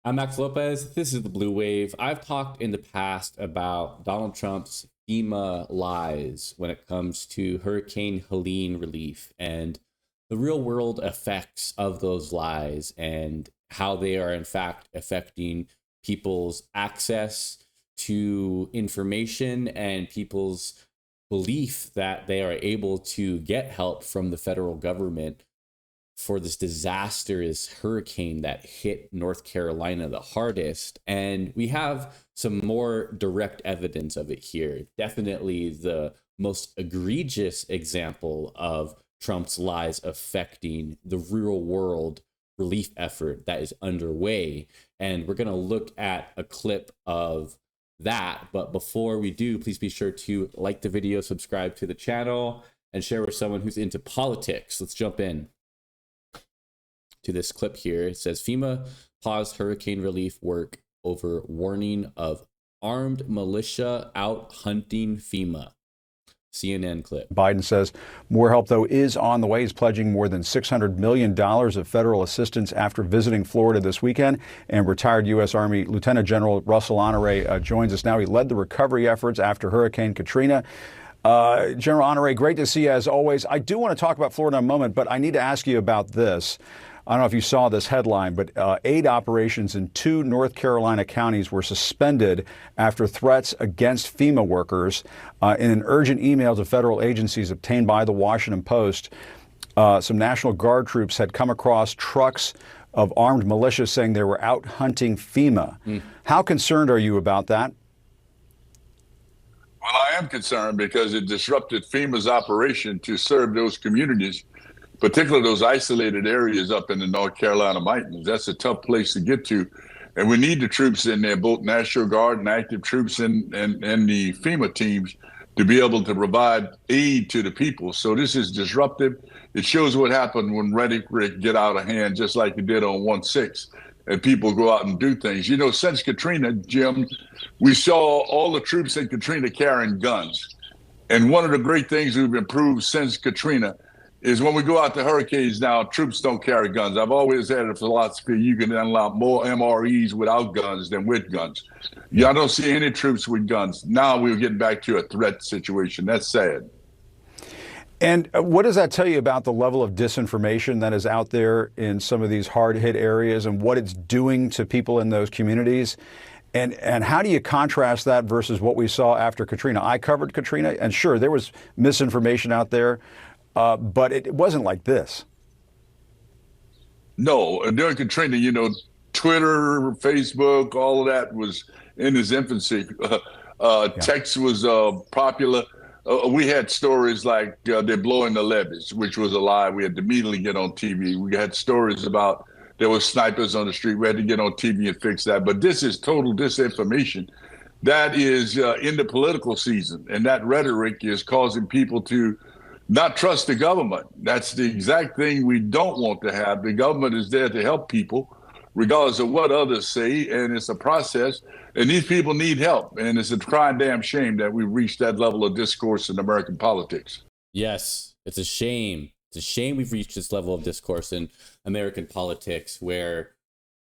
I'm Max Lopez. This is the Blue Wave. I've talked in the past about Donald Trump's FEMA lies when it comes to Hurricane Helene relief and the real world effects of those lies and how they are, in fact, affecting people's access to information and people's belief that they are able to get help from the federal government for this disastrous hurricane that hit North Carolina the hardest. And we have some more direct evidence of it here. Definitely the most egregious example of Trump's lies affecting the real world relief effort that is underway. And we're going to look at a clip of that. But before we do, please be sure to like the video, subscribe to the channel, and share with someone who's into politics. Let's jump in to this clip here. It says FEMA paused hurricane relief work over warning of armed militia out hunting FEMA. CNN clip. Biden says more help, though, is on the way. He's pledging more than $600 million of federal assistance after visiting Florida this weekend. And retired U.S. Army Lieutenant General Russell Honore joins us now. He led the recovery efforts after Hurricane Katrina. General Honore, great to see you as always. I do want to talk about Florida in a moment, but I need to ask you about this. I don't know if you saw this headline, but aid operations in 2 North Carolina counties were suspended after threats against FEMA workers. In an urgent email to federal agencies obtained by the Washington Post, some National Guard troops had come across trucks of armed militia saying they were out hunting FEMA. How concerned are you about that? Well, I am concerned because it disrupted FEMA's operation to serve those communities, particularly those isolated areas up in the North Carolina mountains. That's a tough place to get to. And we need the troops in there, both National Guard and active troops and the FEMA teams, to be able to provide aid to the people. So this is disruptive. It shows what happened when rhetoric get out of hand, just like it did on 1/6, and people go out and do things. You know, since Katrina, Jim, we saw all the troops in Katrina carrying guns. And one of the great things we've improved since Katrina is when we go out to hurricanes now, troops don't carry guns. I've always had a philosophy, you can unlock more MREs without guns than with guns. Yeah, I don't see any troops with guns. Now we're getting back to a threat situation. That's sad. And what does that tell you about the level of disinformation that is out there in some of these hard-hit areas and what it's doing to people in those communities? And how do you contrast that versus what we saw after Katrina? I covered Katrina, and sure, there was misinformation out there, but it wasn't like this. No, during Katrina, you know, Twitter, Facebook, all of that was in its infancy. Text was popular. We had stories like they're blowing the levees, which was a lie. We had to immediately get on TV. We had stories about there were snipers on the street. We had to get on TV and fix that. But this is total disinformation. That is in the political season, and that rhetoric is causing people to not trust the government. That's the exact thing we don't want to have. The government is there to help people, regardless of what others say, and it's a process. And these people need help, and it's a crying damn shame that we've reached that level of discourse in American politics. Yes, it's a shame. It's a shame we've reached this level of discourse in American politics where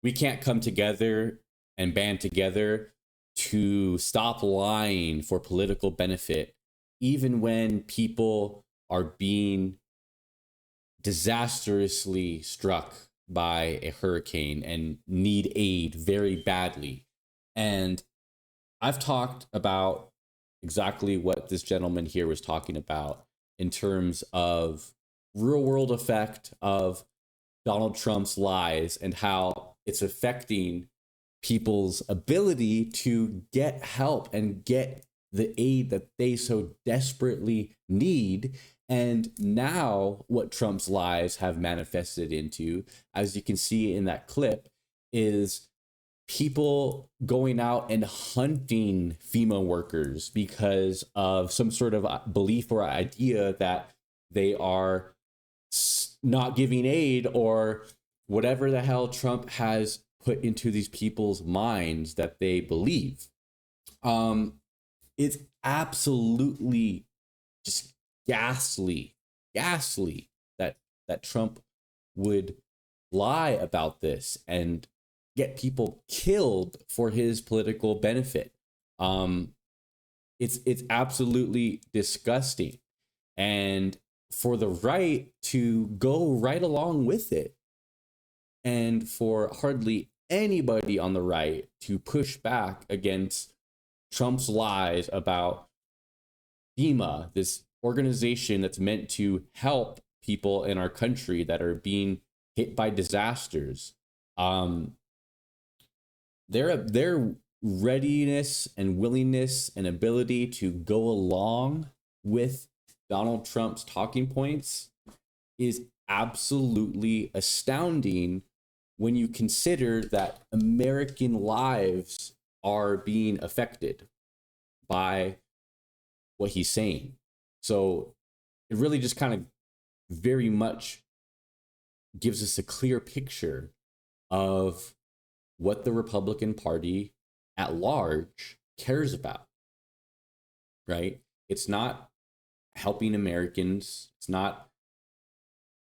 we can't come together and band together to stop lying for political benefit, even when people are being disastrously struck by a hurricane and need aid very badly. And I've talked about exactly what this gentleman here was talking about in terms of real world effect of Donald Trump's lies and how it's affecting people's ability to get help and get the aid that they so desperately need. And now what Trump's lies have manifested into, as you can see in that clip, is people going out and hunting FEMA workers because of some sort of belief or idea that they are not giving aid or whatever the hell Trump has put into these people's minds that they believe. It's absolutely just ghastly that Trump would lie about this and get people killed for his political benefit. It's absolutely disgusting. And for the right to go right along with it, and for hardly anybody on the right to push back against Trump's lies about FEMA, this organization that's meant to help people in our country that are being hit by disasters. Their readiness and willingness and ability to go along with Donald Trump's talking points is absolutely astounding when you consider that American lives are being affected by what he's saying. So it really just kind of very much gives us a clear picture of what the Republican Party at large cares about, right? It's not helping Americans. It's not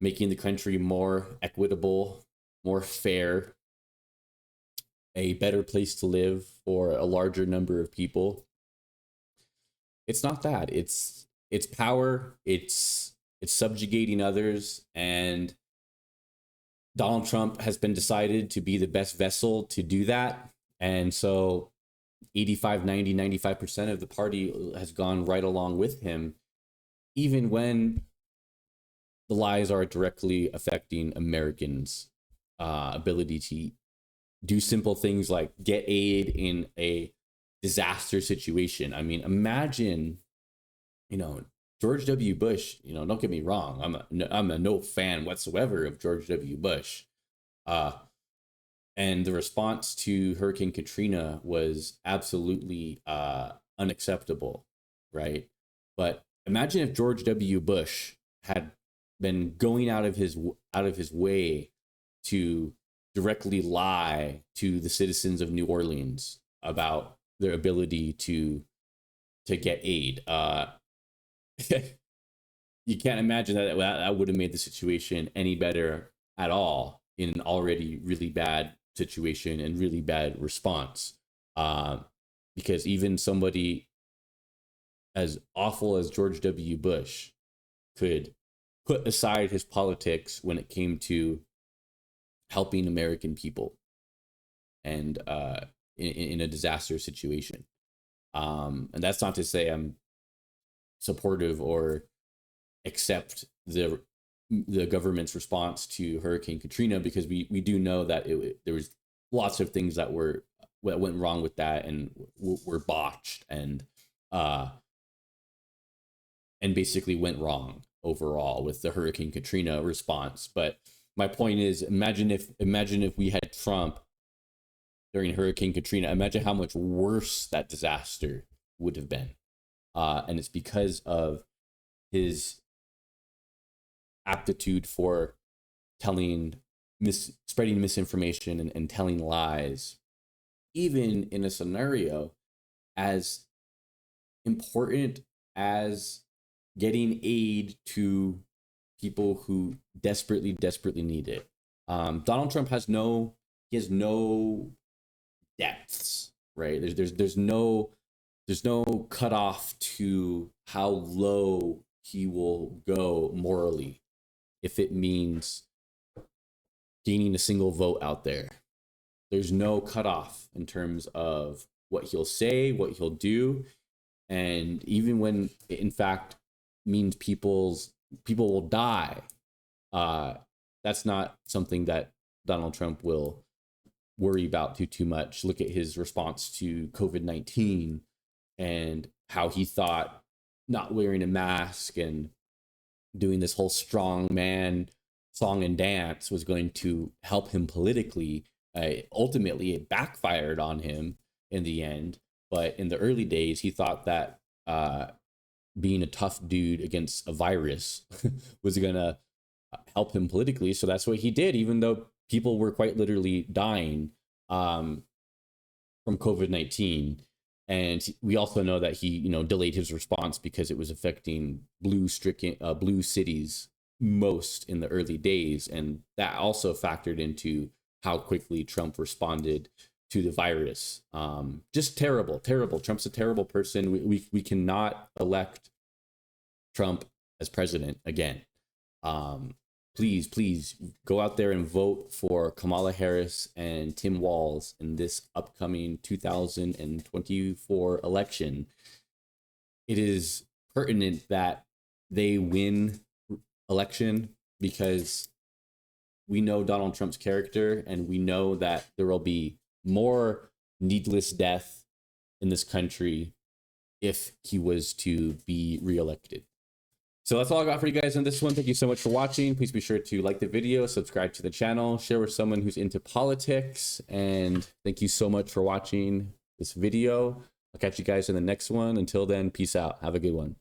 making the country more equitable, more fair, a better place to live for a larger number of people. It's not that. It's power. It's subjugating others, and Donald Trump has been decided to be the best vessel to do that. And so 85, 90, 95% of the party has gone right along with him, even when the lies are directly affecting Americans' ability to do simple things like get aid in a disaster situation. I mean, imagine, George W. Bush, don't get me wrong. I'm a no fan whatsoever of George W. Bush. And the response to Hurricane Katrina was absolutely unacceptable, right? But imagine if George W. Bush had been going out of his way to directly lie to the citizens of New Orleans about their ability to get aid. You can't imagine that would have made the situation any better at all in an already really bad situation and really bad response. Because even somebody as awful as George W. Bush could put aside his politics when it came to helping American people and in a disaster situation. And that's not to say I'm supportive or accept the government's response to Hurricane Katrina, because we do know that there was lots of things that went wrong with that and were botched and basically went wrong overall with the Hurricane Katrina response. But my point is, imagine if we had Trump during Hurricane Katrina. Imagine how much worse that disaster would have been. And it's because of his aptitude for spreading misinformation and telling lies, even in a scenario as important as getting aid to people who desperately need it. Donald Trump has no depths, right? There's no cutoff to how low he will go morally if it means gaining a single vote out there. There's no cutoff in terms of what he'll say, what he'll do, and even when it in fact means people will die, that's not something that Donald Trump will worry about too much. Look at his response to COVID-19 and how he thought not wearing a mask and doing this whole strong man song and dance was going to help him politically. Ultimately, it backfired on him in the end. But in the early days, he thought that being a tough dude against a virus was going to help him politically. So that's what he did, even though people were quite literally dying from COVID-19. And we also know that he, delayed his response because it was affecting blue cities most in the early days. And that also factored into how quickly Trump responded to the virus. Just terrible. Trump's a terrible person. We cannot elect Trump as president again. Please go out there and vote for Kamala Harris and Tim Walz in this upcoming 2024 election. It is pertinent that they win election because we know Donald Trump's character, and we know that there will be more needless death in this country if he was to be reelected. So that's all I got for you guys on this one. Thank you so much for watching. Please be sure to like the video, subscribe to the channel, share with someone who's into politics, and thank you so much for watching this video. I'll catch you guys in the next one. Until then, peace out. Have a good one.